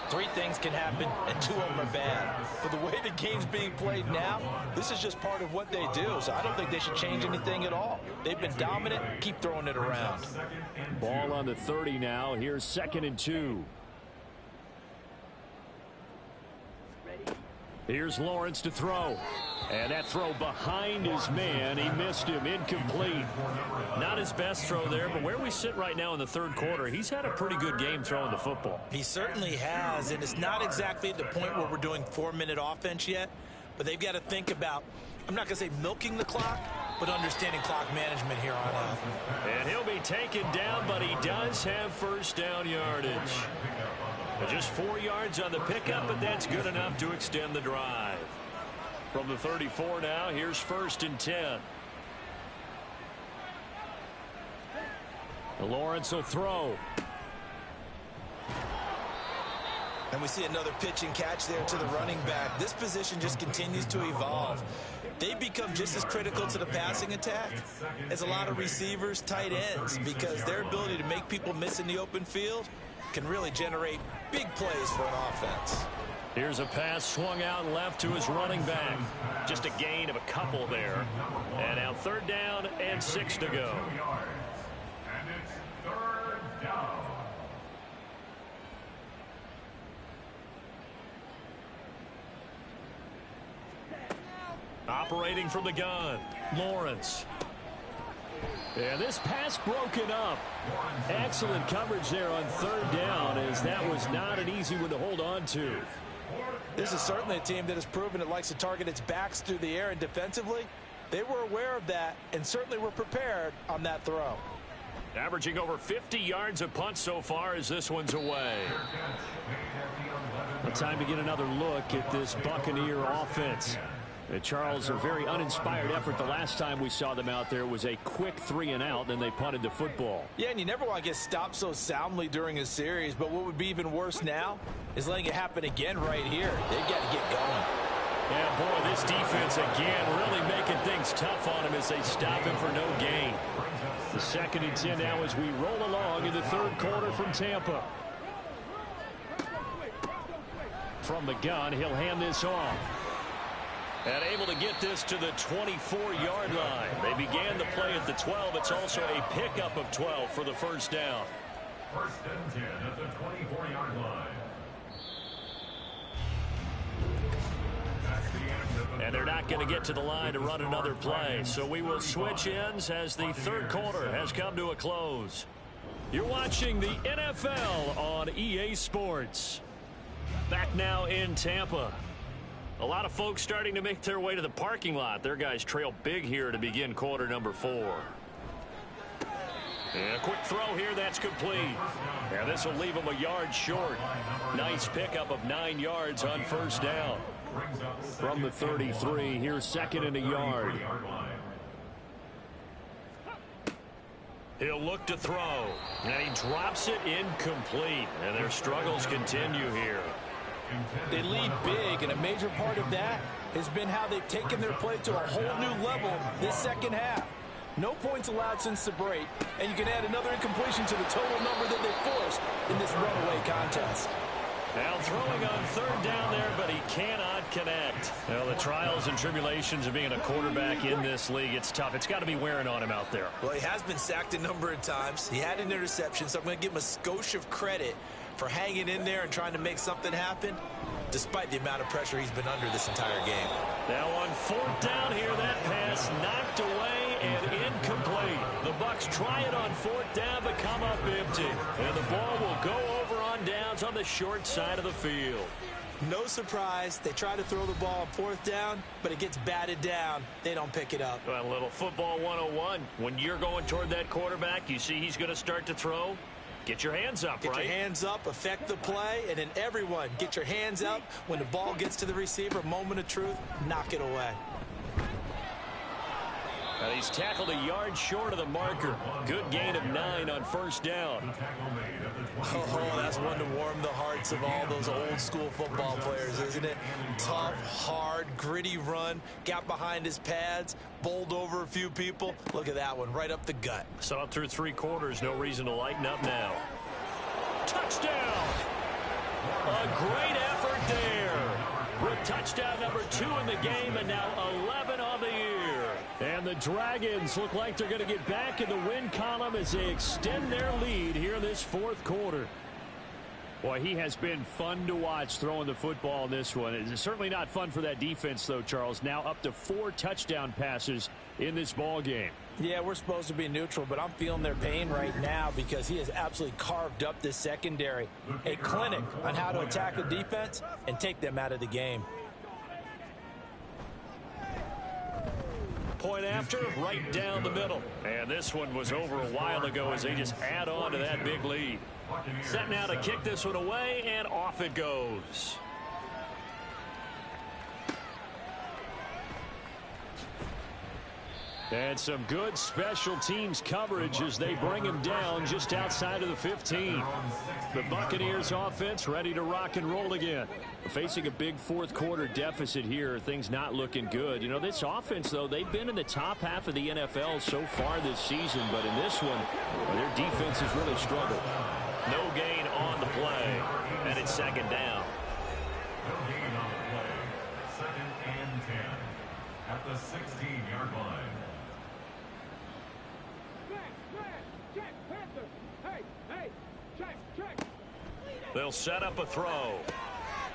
3 things can happen, and 2 of them are bad. But the way the game's being played now, this is just part of what they do, so I don't think they should change anything at all. They've been dominant. Keep throwing it around. Ball on the 30 now. Here's 2nd and 2. Here's Lawrence to throw. And that throw behind his man. He missed him. Incomplete. Not his best throw there, but where we sit right now in the 3rd quarter, he's had a pretty good game throwing the football. He certainly has, and it's not exactly at the point where we're doing 4-minute offense yet, but they've got to think about, I'm not going to say milking the clock, but understanding clock management here on out. And he'll be taken down, but he does have first down yardage. Just 4 yards on the pickup, but that's good enough to extend the drive. From the 34 now, here's 1st and 10. Lawrence will throw. And we see another pitch and catch there to the running back. This position just continues to evolve. They become just as critical to the passing attack as a lot of receivers, tight ends, because their ability to make people miss in the open field can really generate big plays for an offense. Here's a pass swung out left to his running back. Just a gain of a couple there. And now 3rd down and 6 to go. And it's 3rd down. Operating from the gun, Lawrence. And this pass broken up. Excellent coverage there on 3rd down, as that was not an easy one to hold on to. This is certainly a team that has proven it likes to target its backs through the air, and defensively, they were aware of that and certainly were prepared on that throw. Averaging over 50 yards a punt so far as this one's away. Time to get another look at this Buccaneer offense. Charles, a very uninspired effort the last time we saw them out there was a quick 3-and-out, then they punted the football. Yeah, and you never want to get stopped so soundly during a series, but what would be even worse now is letting it happen again right here. They've got to get going. Yeah, boy, this defense again really making things tough on him as they stop him for no gain. The 2nd and 10 now as we roll along in the 3rd quarter from Tampa. From the gun, he'll hand this off. And able to get this to the 24-yard line. They began the play at the 12. It's also a pickup of 12 for the 1st down. 1st and 10 at the 24-yard line. That's the end of the And they're not going to get to the line to run another play. So we will switch ends as the 3rd quarter has come to a close. You're watching the NFL on EA Sports. Back now in Tampa. A lot of folks starting to make their way to the parking lot. Their guys trail big here to begin quarter number 4. And a quick throw here, that's complete. And this will leave them a yard short. Nice pickup of 9 yards on 1st down. From the 33, here's 2nd and a yard. He'll look to throw. And he drops it incomplete. And their struggles continue here. They lead big, and a major part of that has been how they've taken their play to a whole new level this 2nd half. No points allowed since the break, and you can add another incompletion to the total number that they forced in this runaway contest. Now throwing on 3rd down there, but he cannot connect. Well, the trials and tribulations of being a quarterback in this league, it's tough. It's got to be wearing on him out there. Well, he has been sacked a number of times. He had an interception, so I'm going to give him a skosh of credit for hanging in there and trying to make something happen, despite the amount of pressure he's been under this entire game. Now on 4th down here, that pass knocked away and incomplete. The Bucs try it on 4th down, but come up empty. And the ball will go over on downs on the short side of the field. No surprise, they try to throw the ball on 4th down, but it gets batted down. They don't pick it up. Well, a little football 101. When you're going toward that quarterback, you see he's going to start to throw. Get your hands up, right? Get your hands up, affect the play, and then everyone get your hands up. When the ball gets to the receiver, moment of truth, knock it away. And he's tackled a yard short of the marker. Good gain of 9 on 1st down. Oh, that's one to warm the hearts of all those old school football players, isn't it? Tough, hard, gritty run, got behind his pads, bowled over a few people. Look at that one, right up the gut. Saw it through 3 quarters, no reason to lighten up now. Touchdown! A great effort there. With touchdown number 2 in the game, and now 11 on the year. And the Dragons look like they're going to get back in the win column as they extend their lead here in this 4th quarter. Boy, he has been fun to watch throwing the football in this one. It's certainly not fun for that defense, though, Charles. Now up to 4 touchdown passes in this ball game. Yeah, we're supposed to be neutral, but I'm feeling their pain right now because he has absolutely carved up this secondary. A clinic on how to attack a defense and take them out of the game. Point after, right down the middle. And this one was over a while ago as they just add on to that big lead. Set now to kick this one away, and off it goes. And some good special teams coverage as they bring him down just outside of the 15. The Buccaneers offense ready to rock and roll again. Facing a big fourth quarter deficit here, things not looking good. You know, this offense, though, they've been in the top half of the NFL so far this season, but in this one, well, their defense has really struggled. No gain on the play, and it's second down. No gain on the play. Second and 10 at the 16-yard line. They'll set up a throw.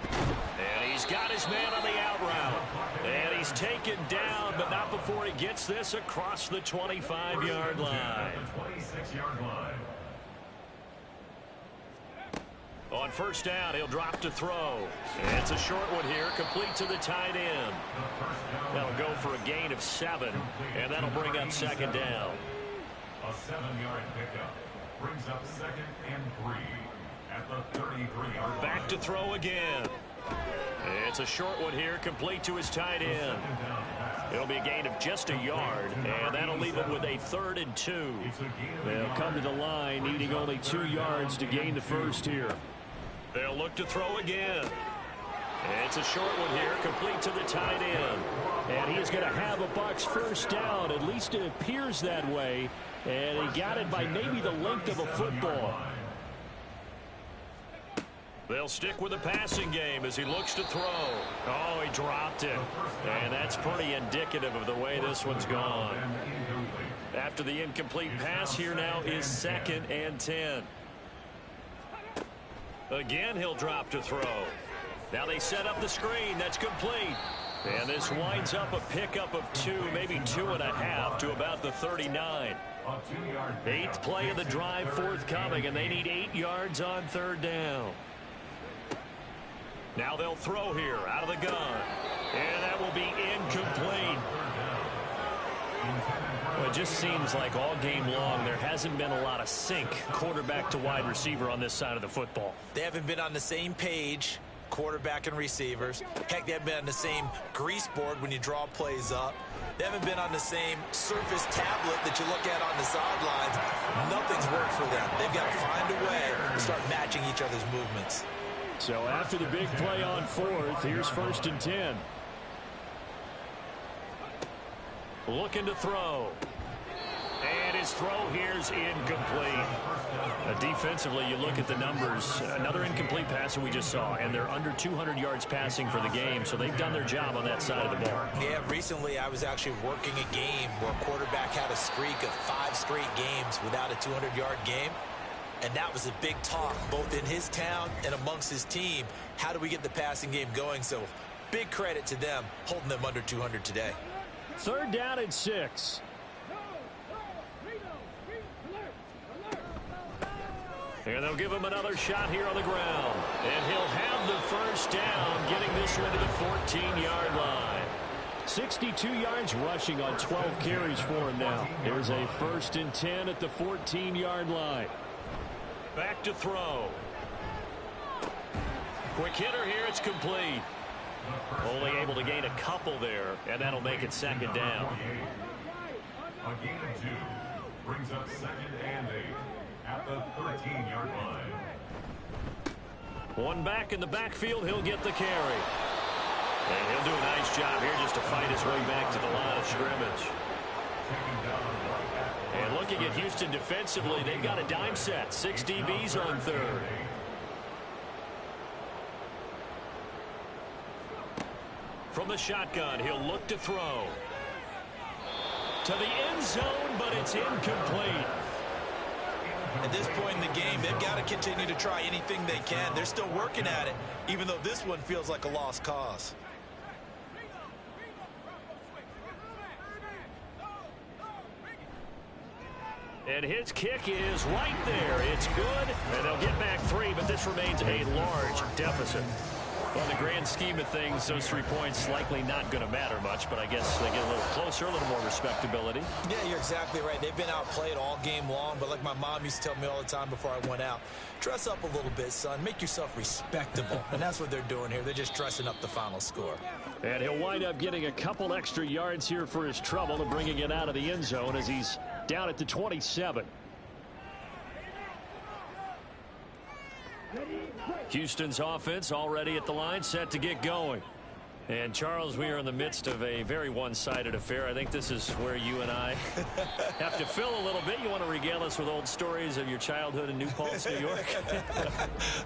And he's got his man on the out route. And he's taken down, but not before he gets this across the 25-yard line. 26-yard line. On first down, he'll drop to throw. It's a short one here, complete to the tight end. That'll go for a gain of 7, and that'll bring up second down. A 7-yard pickup brings up second and 3 at the 33-yard line. Back to throw again. It's a short one here, complete to his tight end. It'll be a gain of just a yard, and that'll leave him with a 3rd and 2. They'll come to the line, needing only 2 yards to gain the first here. They'll look to throw again. It's a short one here, complete to the tight end. And he's going to have a Bucs first down. At least it appears that way. And he got it by maybe the length of a football. They'll stick with the passing game as he looks to throw. Oh, he dropped it. And that's pretty indicative of the way this one's gone. After the incomplete pass, here now is 2nd and 10. Again, he'll drop to throw. Now they set up the screen. That's complete. And this winds up a pickup of 2, maybe 2.5 to about the 39. 8th play of the drive forthcoming, and they need 8 yards on 3rd down. Now they'll throw here out of the gun. And that will be incomplete. Well, it just seems like all game long there hasn't been a lot of sync quarterback to wide receiver on this side of the football. They haven't been on the same page, quarterback and receivers. Heck, they haven't been on the same grease board when you draw plays up. They haven't been on the same surface tablet that you look at on the sidelines. Nothing's worked for them. They've got to find a way to start matching each other's movements. So after the big play on 4th, here's 1st and 10. Looking to throw. And his throw here's incomplete. Defensively, you look at the numbers. Another incomplete pass that we just saw, and they're under 200 yards passing for the game, so they've done their job on that side of the ball. Yeah, recently I was actually working a game where a quarterback had a streak of 5 straight games without a 200-yard game. And that was a big talk, both in his town and amongst his team. How do we get the passing game going? So big credit to them, holding them under 200 today. 3rd down and 6. And they'll give him another shot here on the ground. And he'll have the first down, getting this one to the 14-yard line. 62 yards rushing on 12 carries for him now. There's a 1st and 10 at the 14-yard line. Back to throw. Quick hitter here, it's complete. Only able to gain a couple there, and that'll make it 2nd down. A gain of 2 brings up 2nd and 8 at the 13-yard line. One back in the backfield, he'll get the carry. And he'll do a nice job here just to fight his way back to the line of scrimmage. And looking at Houston defensively, they've got a dime set. 6 DBs on 3rd. From the shotgun, he'll look to throw. To the end zone, but it's incomplete. At this point in the game, they've got to continue to try anything they can. They're still working at it, even though this one feels like a lost cause. And his kick is right there. It's good, and they'll get back 3, but this remains a large deficit. Well, in the grand scheme of things, those 3 points likely not going to matter much, but I guess they get a little closer, a little more respectability. Yeah, you're exactly right. They've been outplayed all game long, but like my mom used to tell me all the time before I went out, dress up a little bit, son. Make yourself respectable. And that's what they're doing here. They're just dressing up the final score. And he'll wind up getting a couple extra yards here for his trouble and bringing it out of the end zone as he's down at the 27. Houston's offense already at the line, set to get going. And, Charles, we are in the midst of a very one-sided affair. I think this is where you and I have to fill a little bit. You want to regale us with old stories of your childhood in New Paltz, New York?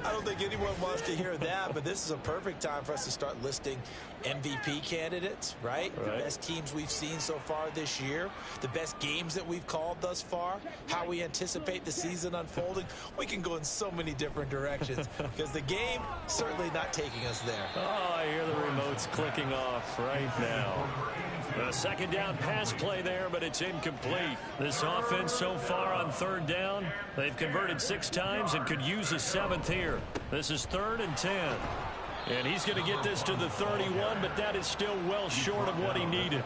I don't think anyone wants to hear that, but this is a perfect time for us to start listing MVP candidates, right? The best teams we've seen so far this year, the best games that we've called thus far, how we anticipate the season unfolding. We can go in so many different directions because the game certainly not taking us there. Oh, I hear the remotes clicking off right now. A second down pass play there, but it's incomplete. This offense so far on third down, they've converted 6 times and could use a 7th here. This is 3rd and 10. And he's going to get this to the 31, but that is still well short of what he needed.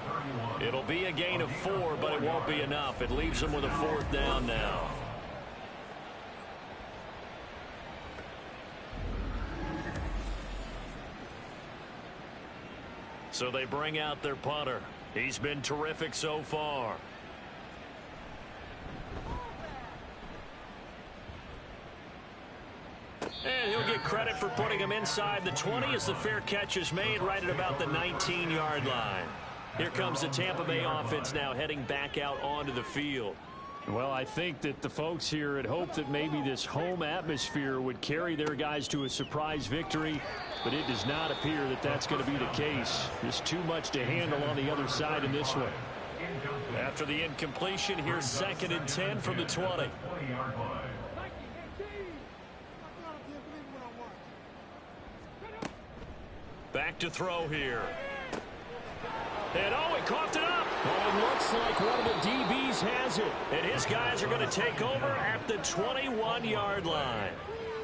It'll be a gain of 4, but it won't be enough. It leaves him with a 4th down now. So they bring out their punter. He's been terrific so far. And he'll get credit for putting him inside the 20 as the fair catch is made right at about the 19-yard line. Here comes the Tampa Bay offense now heading back out onto the field. Well, I think that the folks here had hoped that maybe this home atmosphere would carry their guys to a surprise victory, but it does not appear that that's going to be the case. There's too much to handle on the other side in this one. After the incompletion, here's 2nd and 10 from the 20. Back to throw here. And oh, he coughed it up. Well, it looks like one of the DBs has it. And his guys are going to take over at the 21-yard line.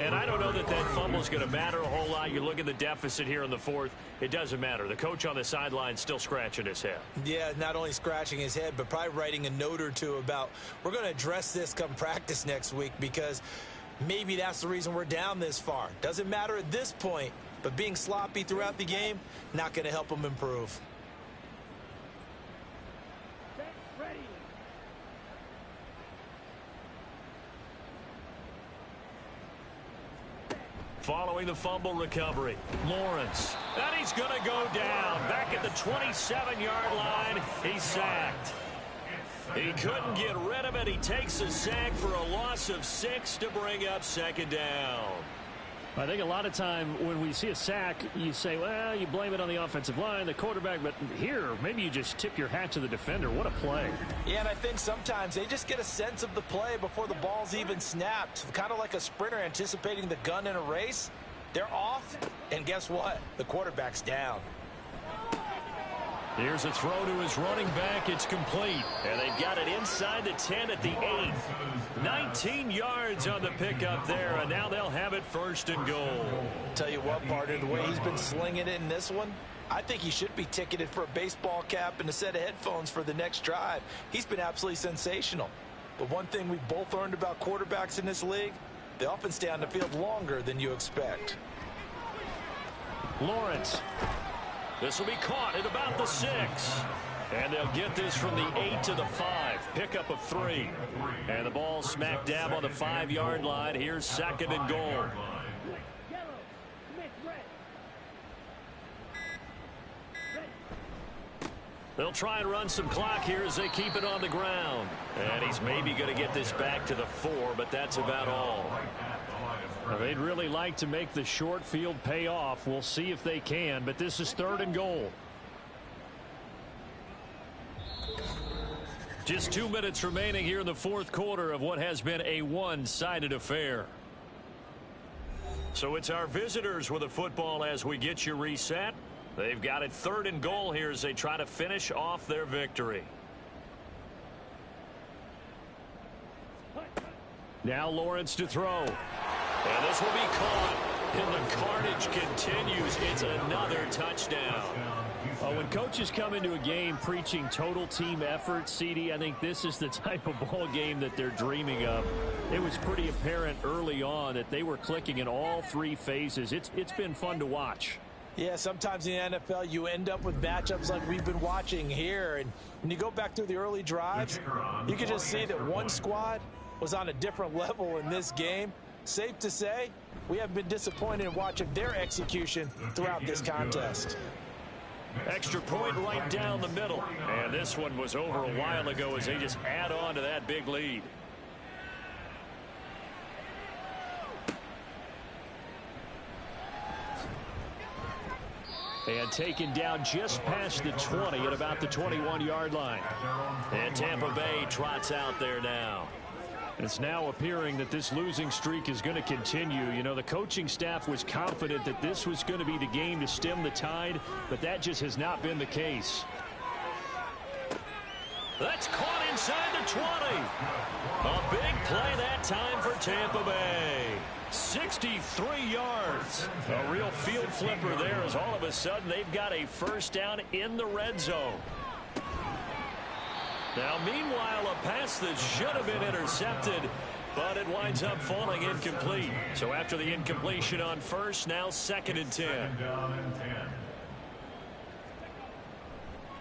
And I don't know that that fumble is going to matter a whole lot. You look at the deficit here in the 4th. It doesn't matter. The coach on the sideline still scratching his head. Yeah, not only scratching his head, but probably writing a note or two about we're going to address this come practice next week because maybe that's the reason we're down this far. Doesn't matter at this point, but being sloppy throughout the game, not going to help them improve. Following the fumble recovery, Lawrence. And he's going to go down. Back at the 27-yard line, he's sacked. He couldn't get rid of it. He takes a sack for a loss of 6 to bring up 2nd down. I think a lot of time when we see a sack, you say, well, you blame it on the offensive line, the quarterback, but here, maybe you just tip your hat to the defender. What a play. Yeah, and I think sometimes they just get a sense of the play before the ball's even snapped. Kind of like a sprinter anticipating the gun in a race. They're off, and guess what? The quarterback's down. Here's a throw to his running back. It's complete. And they've got it inside the 10 at the 8. 19 yards on the pickup there, and now they'll have it 1st and goal. Tell you what, partner, the way he's been slinging it in this one, I think he should be ticketed for a baseball cap and a set of headphones for the next drive. He's been absolutely sensational. But one thing we've both learned about quarterbacks in this league, they often stay on the field longer than you expect. Lawrence. This will be caught at about the 6. And they'll get this from the 8 to the 5. Pickup of 3. And the ball smack dab on the 5-yard line. Here's 2nd and goal. They'll try and run some clock here as they keep it on the ground. And he's maybe going to get this back to the 4, but that's about all. Well, they'd really like to make the short field pay off. We'll see if they can, but this is 3rd and goal. Just 2 minutes remaining here in the 4th quarter of what has been a one-sided affair. So it's our visitors with the football as we get you reset. They've got it 3rd and goal here as they try to finish off their victory. Now Lawrence to throw. And this will be caught. And the carnage continues. It's another touchdown. When coaches come into a game preaching total team effort, CD, I think this is the type of ball game that they're dreaming of. It was pretty apparent early on that they were clicking in all three phases. It's been fun to watch. Yeah, sometimes in the NFL you end up with matchups like we've been watching here. And when you go back through the early drives, you can just see that one squad was on a different level in this game. Safe to say, we haven't been disappointed in watching their execution throughout this contest. Extra point right down the middle. And this one was over a while ago as they just add on to that big lead. And taken down just past the 20 at about the 21-yard line. And Tampa Bay trots out there now. It's now appearing that this losing streak is going to continue. You know, the coaching staff was confident that this was going to be the game to stem the tide, but that just has not been the case. That's caught inside the 20. A big play that time for Tampa Bay. 63 yards. A real field flipper there as all of a sudden they've got a first down in the red zone. Now, meanwhile, a pass that should have been intercepted, but it winds up falling incomplete. So after the incompletion on first, now 2nd and 10.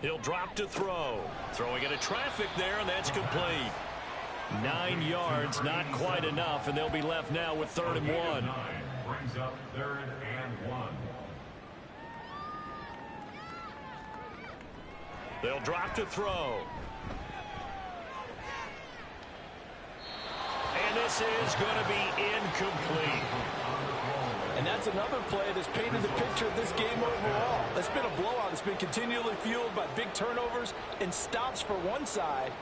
He'll drop to throw. Throwing into traffic there, and that's complete. 9 yards, not quite enough, and they'll be left now with 3rd and 1. Brings up 3rd and 1. They'll drop to throw. And this is going to be incomplete. And that's another play that's painted the picture of this game overall. It's been a blowout. It's been continually fueled by big turnovers and stops for one side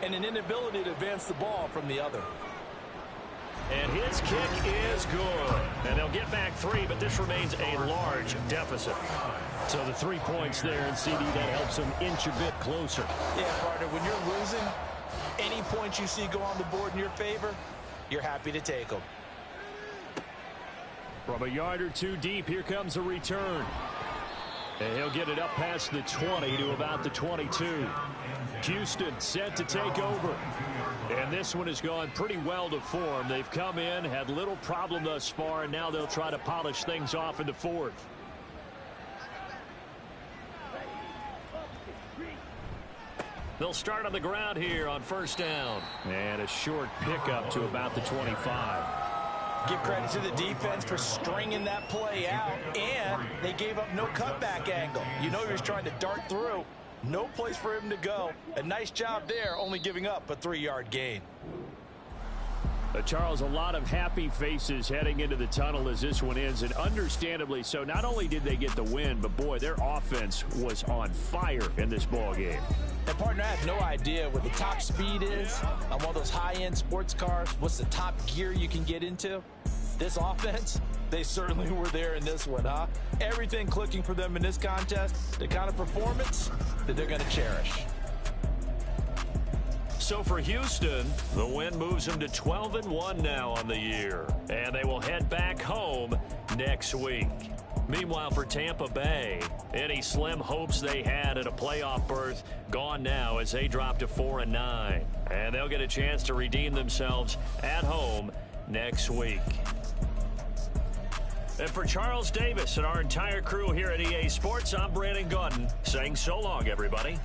and an inability to advance the ball from the other. And his kick is good. And they'll get back 3, but this remains a large deficit. So the 3 points there, and CD, that helps them inch a bit closer. Yeah, partner, when you're losing, any points you see go on the board in your favor, you're happy to take them. From a yard or two deep, here comes a return. And he'll get it up past the 20 to about the 22. Houston set to take over. And this one has gone pretty well to form. They've come in, had little problem thus far, and now they'll try to polish things off in the 4th. They'll start on the ground here on 1st down. And a short pickup to about the 25. Give credit to the defense for stringing that play out, and they gave up no cutback angle. You know he was trying to dart through. No place for him to go. A nice job there, only giving up a 3-yard gain. Charles, a lot of happy faces heading into the tunnel as this one ends, and understandably so. Not only did they get the win, but boy, their offense was on fire in this ball game. And partner, I have no idea what the top speed is on one of those high-end sports cars. What's the top gear you can get into? This offense, they certainly were there in this one, huh? Everything clicking for them in this contest, the kind of performance that they're going to cherish. So for Houston, the win moves them to 12-1 now on the year. And they will head back home next week. Meanwhile, for Tampa Bay, any slim hopes they had at a playoff berth gone now as they drop to 4-9. And they'll get a chance to redeem themselves at home next week. And for Charles Davis and our entire crew here at EA Sports, I'm Brandon Gaudin saying so long, everybody.